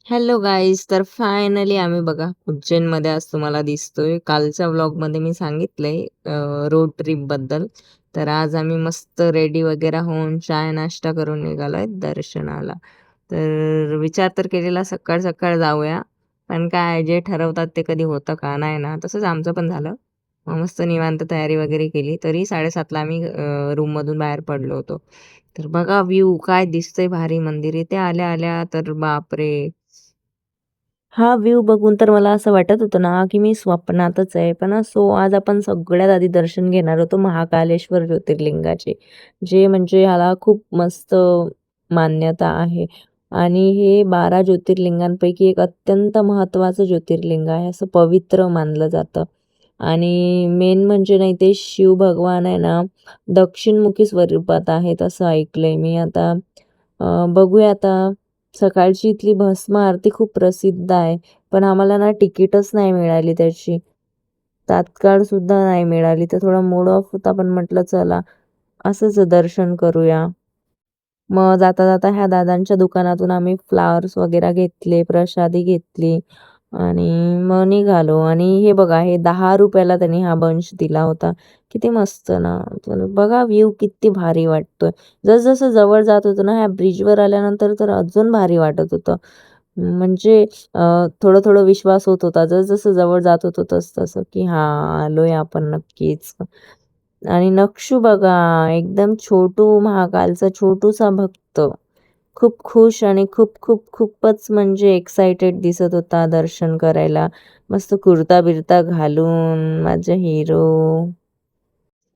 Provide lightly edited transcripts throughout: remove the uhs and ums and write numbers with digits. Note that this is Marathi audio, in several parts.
हॅलो गाईज, तर फायनली आम्ही बघा उज्जैनमध्ये आज तुम्हाला दिसतोय. कालच्या व्लॉगमध्ये मी सांगितलंय रोड ट्रिपबद्दल. तर आज आम्ही मस्त रेडी वगैरे होऊन चाय नाश्ता करून निघालोय दर्शनाला. तर विचार तर केलेला सकाळ सकाळ जाऊया, पण काय जे ठरवतात ते कधी होतं का नाही ना. तसंच आमचं पण झालं. मग मस्त निवांत तयारी वगैरे केली. तरी 7:30ला आम्ही रूममधून बाहेर पडलो होतो. तर बघा व्ह्यू काय दिसतंय भारी मंदिर. इथे आल्या आल्या तर बापरे, हा व्ह्यू बघून तर मला असं वाटत होतं ना, की मी स्वप्नातच आहे. पण असो आज आपण सगळ्यात आधी दर्शन घेणार होतो महाकालेश्वर ज्योतिर्लिंगाचे. जे म्हणजे ह्याला खूप मस्त मान्यता आहे आणि हे 12 ज्योतिर्लिंगांपैकी एक अत्यंत महत्त्वाचं ज्योतिर्लिंग आहे. असं पवित्र मानलं जातं आणि मेन म्हणजे नाही ते शिव भगवान आहे ना, दक्षिणमुखी स्वरूपात आहेत असं ऐकलंय मी. आता बघूया आता. सकाळची इथली भस्म आरती खूप प्रसिद्ध आहे. पण आम्हाला ना तिकीटच नाही मिळाली त्याची. तात्काळ सुद्धा नाही मिळाली. तर थोडा मूड ऑफ होता, पण म्हटलं चला असंच दर्शन करूया. मग जाता-जाता ह्या दादांच्या दुकानातून आम्ही फ्लावर्स वगैरे घेतले, प्रसादी घेतली आणि मग निघालो आणि हे बघा हे ₹10 त्यांनी हा बंच दिला होता. किती मस्त ना. तर बघा व्ह्यू किती भारी वाटतोय. जसं जवळ जात होतो ना ह्या ब्रिजवर आल्यानंतर तर अजून भारी वाटत होतं. म्हणजे थोडं-थोडं विश्वास होत होता. जसं जवळ जात होतो तसं की हां, आलोय आपण नक्कीच. आणि नक्षू बघा एकदम छोटू महाकालचा छोटूसा भक्त. खूप खुश आणि खूपच म्हणजे एक्साइटेड दिसत होता दर्शन करायला. मस्त कुर्ता-बिर्ता घालून माझा हिरो.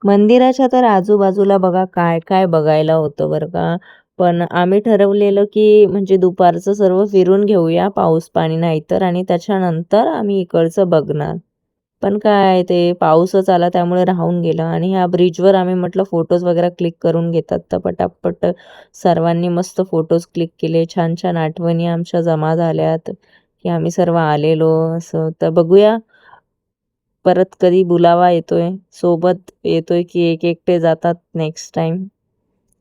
मंदिराच्या तर आजूबाजूला बघा काय-काय बघायला होतं बरं का. पण आम्ही ठरवलेलं, की म्हणजे दुपारचं सर्व फिरून घेऊया पाऊस पाणी नाही तर आणि त्याच्यानंतर आम्ही इकडचं बघणार. पण काय ते पाऊसच आला त्यामुळे राहून गेलं आणि ह्या ब्रिजवर आम्ही म्हटलं फोटोज वगैरे क्लिक करून घेतात. तर पटापट सर्वांनी मस्त फोटोज क्लिक केले. छान-छान आठवणी आमच्या जमा झाल्यात, की आम्ही सर्व आलेलो असं. तर बघूया परत कधी बुलावा येतोय, सोबत येतोय की एक-एकटे जातात नेक्स्ट टाईम.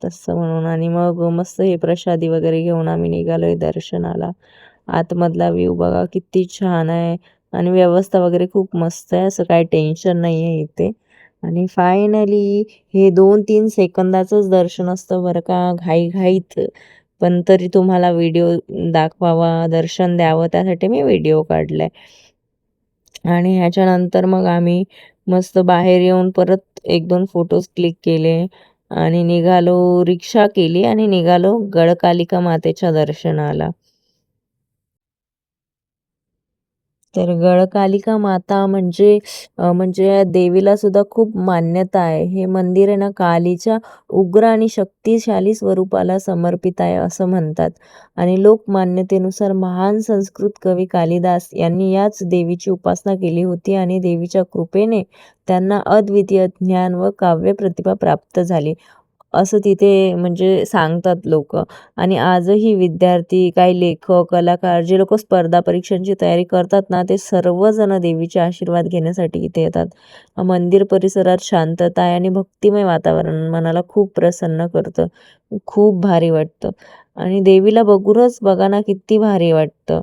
तसं म्हणून आणि मग मस्त हे प्रसादी वगैरे घेऊन आम्ही निघालोय दर्शनाला. आतमधला व्ह्यू बघा किती छान आहे आणि व्यवस्था वगैरे खूप मस्त आहे. असं काही टेन्शन नाही आहे इथे. आणि फायनली हे 2-3 सेकंदाचंच दर्शन असतं बरं का, घाईघाईत. पण तरी तुम्हाला व्हिडिओ दाखवावा, दर्शन द्यावं त्यासाठी मी व्हिडिओ काढलाय. आणि ह्याच्यानंतर मग आम्ही मस्त बाहेर येऊन परत 1-2 फोटोज क्लिक केले आणि निघालो. रिक्षा केली आणि निघालो गडकालिका मातेच्या दर्शनाला. तर गडकालिका माता म्हणजे म्हणजे या देवीला सुद्धा खूप मान्यता आहे. हे मंदिर आहे ना कालीच्या उग्र आणि शक्तिशाली स्वरूपाला समर्पित आहे असं म्हणतात. आणि लोकमान्यतेनुसार महान संस्कृत कवी कालिदास यांनी याच देवीची उपासना केली होती आणि देवीच्या कृपेने त्यांना अद्वितीय ज्ञान व काव्य प्रतिभा प्राप्त झाली. असं तिथे म्हणजे सांगतात लोकं. आणि आजही विद्यार्थी, काही लेखक, कलाकार जे लोकं स्पर्धा परीक्षांची तयारी करतात ना, ते सर्वजण देवीचे आशीर्वाद घेण्यासाठी इथे येतात. मंदिर परिसरात शांतता आहे आणि भक्तिमय वातावरण मनाला खूप प्रसन्न करतं. खूप भारी वाटतं आणि देवीला बघूनच बघा ना किती भारी वाटतं.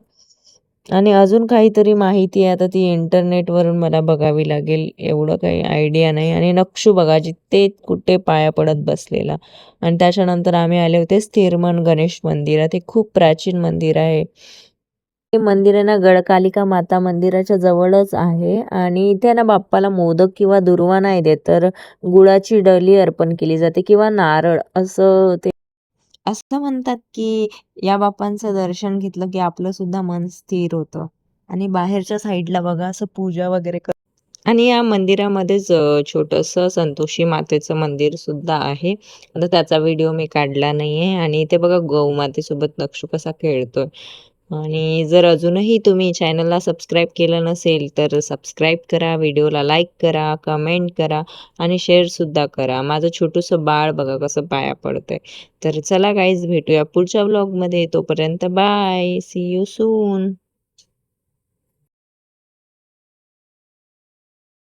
आणि अजून काहीतरी माहिती आहे आता ती इंटरनेटवरून मला बघावी लागेल. एवढं काही आयडिया नाही आणि नक्षू बघा जिथे कुठे पाया पडत बसलेला. आणि त्याच्यानंतर आम्ही आले होते स्थिरमन गणेश मंदिरात. हे खूप प्राचीन मंदिर आहे. हे मंदिर आहे ना गडकालिका माता मंदिराच्या जवळच आहे आणि इथे ना बाप्पाला मोदक किंवा दुर्वा नाही देत, तर गुळाची डली अर्पण केली जाते किंवा नारळ असं ते असं म्हणतात, की या बाप्पांचं दर्शन घेतलं, की आपलं सुद्धा मन स्थिर होतं आणि बाहेरच्या साईडला बघा असं पूजा वगैरे आणि या मंदिरामध्येच छोटंसं संतोषी मातेचं मंदिर सुद्धा आहे. आता त्याचा व्हिडिओ मी काढला नाहीये आणि इथे बघा गौमातेसोबत नक्षू कसा खेळतोय. आणि जर अजूनही तुम्ही चॅनलला सबस्क्राईब केलं नसेल, तर सबस्क्राईब करा, व्हिडिओला लाईक करा, कमेंट करा आणि शेअरसुद्धा करा. माझं छोटूसं बाळ बघा कसं पाया पडतंय. तर चला गाईज भेटूया पुढच्या व्लॉगमध्ये. तोपर्यंत बाय. C you soon.